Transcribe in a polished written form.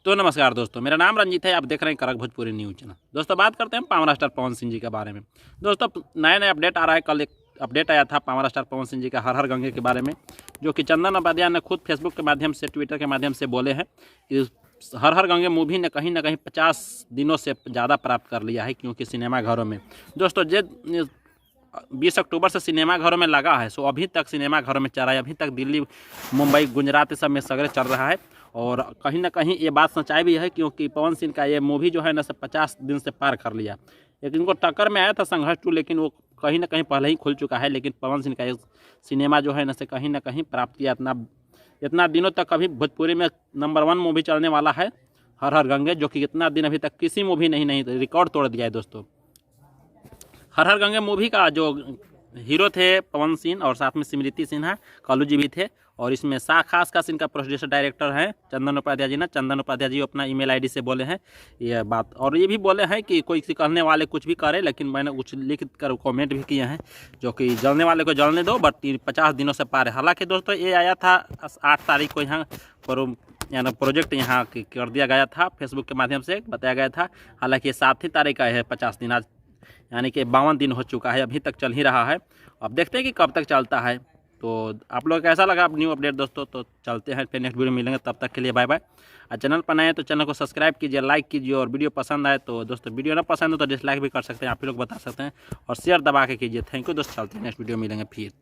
तो नमस्कार दोस्तों, मेरा नाम रंजीत है। आप देख रहे हैं करक भोजपुरी न्यूज़ चैनल। दोस्तों बात करते हैं पावर स्टार पवन सिंह जी के बारे में। दोस्तों नए अपडेट आ रहा है। कल एक अपडेट आया था पावर स्टार पवन सिंह जी का हर हर गंगे के बारे में, जो कि चंदन उपाध्याय ने खुद फेसबुक के माध्यम से, ट्विटर के माध्यम से बोले हैं कि हर हर गंगे मूवी ने कहीं ना कहीं 50 दिनों से ज़्यादा प्राप्त कर लिया है, क्योंकि सिनेमाघरों में दोस्तों 20 अक्टूबर से सिनेमाघरों में लगा है। सो अभी तक सिनेमाघरों में चल रहा है। अभी तक दिल्ली, मुंबई, गुजरात सब में सगरे चल रहा है। और कहीं ना कहीं ये बात सच्चाई भी है, क्योंकि पवन सिंह का ये मूवी जो है ना से 50 दिन से पार कर लिया। एक इनको टक्कर में आया था संघर्ष 2, लेकिन वो कहीं ना कहीं पहले ही खुल चुका है। लेकिन पवन सिंह का ये सिनेमा जो है ना से कहीं ना कहीं प्राप्त किया। इतना दिनों तक कभी भोजपुरी में नंबर 1 मूवी चलने वाला है हर हर गंगे, जो कि इतना दिन अभी तक किसी मूवी नहीं रिकॉर्ड तोड़ दिया है। दोस्तों हर हर गंगे मूवी का जो हीरो थे पवन सिंह, और साथ में स्मृति सिन्हा, कालू जी भी थे। और इसमें खास इनका प्रोड्यूसर डायरेक्टर हैं चंदन उपाध्याय जी। चंदन उपाध्याय जी अपना ईमेल आईडी से बोले हैं ये बात, और ये भी बोले हैं कि कोई कहने वाले कुछ भी करे, लेकिन मैंने कुछ लिख कर कमेंट भी किए हैं, जो कि जलने वाले को जलने दो, बट 50 दिनों से पार है। हालांकि दोस्तों ये आया था 8 तारीख को यहाँ पर, यानी प्रोजेक्ट यहाँ कर दिया गया था, फेसबुक के माध्यम से बताया गया था। हालांकि ये 7 ही तारीख का है 50 दिन, आज यानी कि 52 दिन हो चुका है, अभी तक चल ही रहा है। अब देखते हैं कि कब तक चलता है। तो आप लोग कैसा लगा न्यू अपडेट दोस्तों? तो चलते हैं, फिर नेक्स्ट वीडियो मिलेंगे, तब तक के लिए बाय बाय। और चैनल पर नए हैं तो चैनल को सब्सक्राइब कीजिए, लाइक कीजिए, और वीडियो पसंद आए तो दोस्तों, वीडियो ना पसंद हो तो डिसलाइक भी कर सकते हैं, आप लोग बता सकते हैं, और शेयर दबा के कीजिए। थैंक यू दोस्तों, चलते हैं, नेक्स्ट वीडियो मिलेंगे फिर।